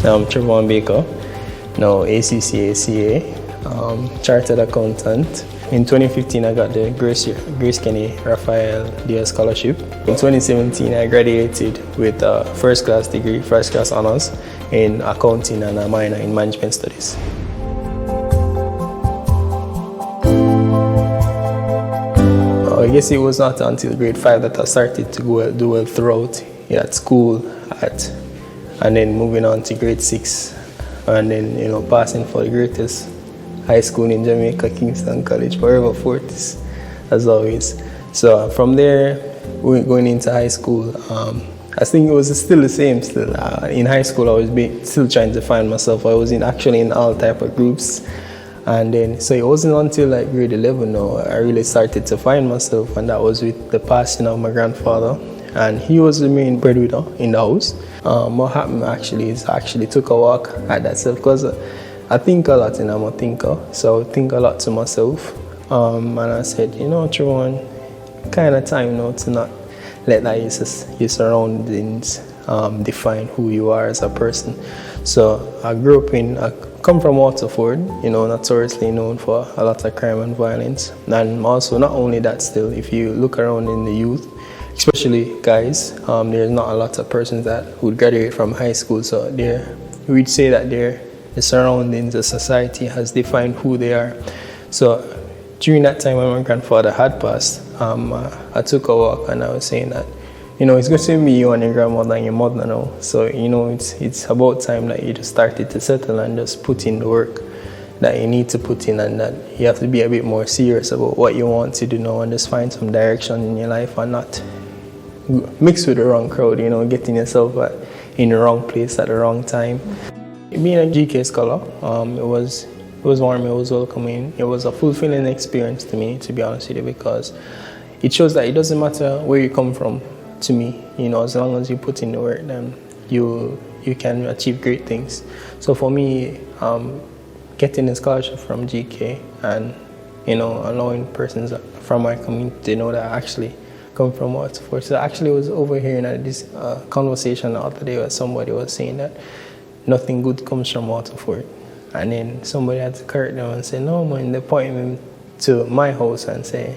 I'm Trevaune Baker, now ACCA, Chartered Accountant. In 2015, I got the GraceKennedy Rafael Diaz Scholarship. In 2017, I graduated with a first class degree, first class honors in accounting and a minor in management studies. I guess it was not until grade 5 that I started to do well throughout at school, and then moving on to grade 6, and then passing for the greatest high school in Jamaica, Kingston College, forever Fortis, as always. So from there, going into high school, I think it was still the same. In high school, I was still trying to find myself. I was actually in all type of groups. And then, so it wasn't until like grade 11 now, I really started to find myself, and that was with the passing of my grandfather. And he was the main breadwinner in the house. What happened actually is I actually took a walk at that self, because I think a lot and I'm a thinker, so I think a lot to myself. And I said, Trevaune, kind of time now to not let that your surroundings define who you are as a person. So I come from Waterford, notoriously known for a lot of crime and violence. And also, not only that, still, if you look around in the youth, especially guys, there's not a lot of persons that would graduate from high school. So we'd say that the surroundings, the society has defined who they are. So during that time when my grandfather had passed, I took a walk and I was saying that, it's good to be you and your grandmother and your mother now. So, it's about time that you just started to settle and just put in the work that you need to put in, and that you have to be a bit more serious about what you want to do now and just find some direction in your life and not mix with the wrong crowd, getting yourself in the wrong place at the wrong time. Being a GK scholar, it was warm, it was welcoming. It was a fulfilling experience to me, to be honest with you, because it shows that it doesn't matter where you come from. To me, as long as you put in the work, then you can achieve great things. So for me, getting a scholarship from GK and allowing persons from my community to know that I actually come from Waterford. So I actually was overhearing this conversation the other day where somebody was saying that nothing good comes from Waterford, and then somebody had to correct them and say, no man, they point me to my house and say,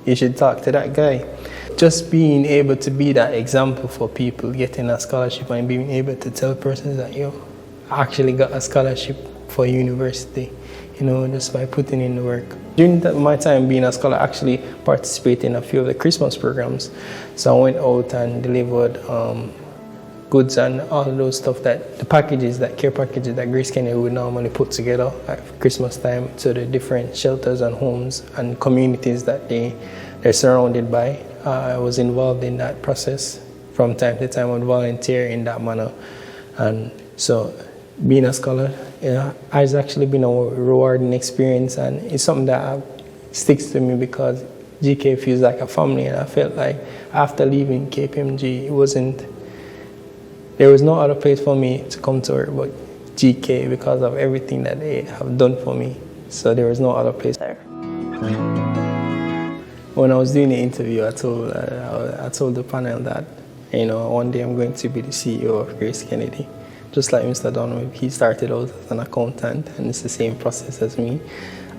you should talk to that guy. Just being able to be that example for people getting a scholarship and being able to tell persons that you actually got a scholarship for university, just by putting in the work. During my time being a scholar, I actually participated in a few of the Christmas programs. So I went out and delivered goods and all of those stuff, that the care packages that GraceKennedy would normally put together at Christmas time to the different shelters and homes and communities that they're surrounded by. I was involved in that process from time to time. I would volunteer in that manner. And so being a scholar has actually been a rewarding experience, and it's something that sticks to me because GK feels like a family, and I felt like after leaving KPMG, there was no other place for me to come to work but GK because of everything that they have done for me. So there was no other place there. When I was doing the interview, I told the panel that, one day I'm going to be the CEO of GraceKennedy. Just like Mr. Donovan, he started out as an accountant, and it's the same process as me.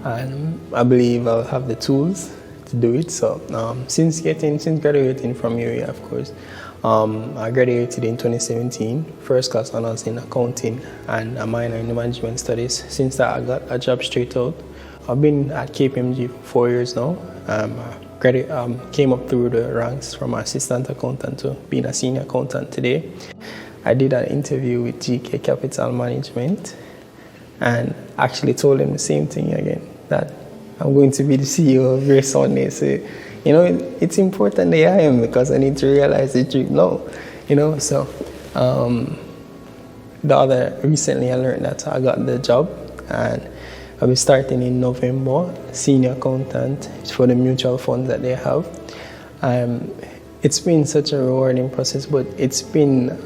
And I believe I'll have the tools to do it. So since graduating from UAE, of course, I graduated in 2017, first class honors in accounting and a minor in management studies. Since that, I got a job straight out. I've been at KPMG for 4 years now. Came up through the ranks from assistant accountant to being a senior accountant today. I did an interview with GK Capital Management and actually told them the same thing again, that I'm going to be the CEO of Grace one day. So, it's important that I am, because I need to realize the truth now, So, recently I learned that I got the job, and I'll be starting in November, senior accountant for the mutual funds that they have. It's been such a rewarding process, but it's been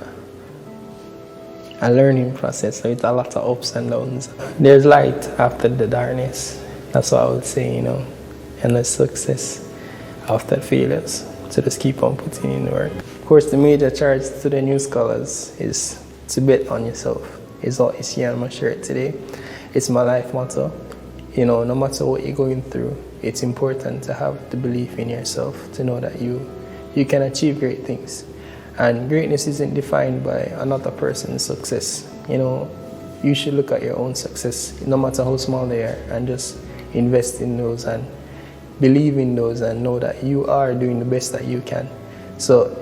a learning process with a lot of ups and downs. There's light after the darkness. That's what I would say, and there's success after failures. So just keep on putting in the work. Of course, the major charge to the new scholars is to bet on yourself. is what you see on my shirt today. It's my life motto. You know, no matter what you're going through, it's important to have the belief in yourself, to know that you can achieve great things. And greatness isn't defined by another person's success. You know, you should look at your own success, no matter how small they are, and just invest in those and believe in those and know that you are doing the best that you can. So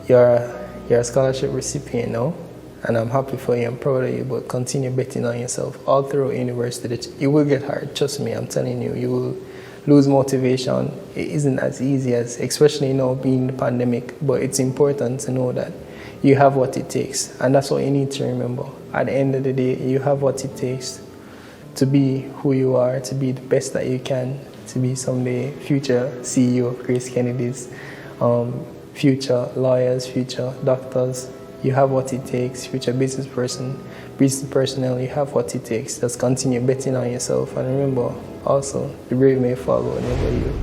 you're a scholarship recipient now, and I'm happy for you, I'm proud of you, but continue betting on yourself all through university. It will get hard, trust me, I'm telling you. You will lose motivation. It isn't as easy as, especially now being the pandemic, but it's important to know that you have what it takes, and that's what you need to remember. At the end of the day, you have what it takes to be who you are, to be the best that you can, to be someday future CEO of GraceKennedy's, future lawyers, future doctors. You have what it takes. Future business personnel, you have what it takes. Just continue betting on yourself, and remember also, the brave may follow, never you.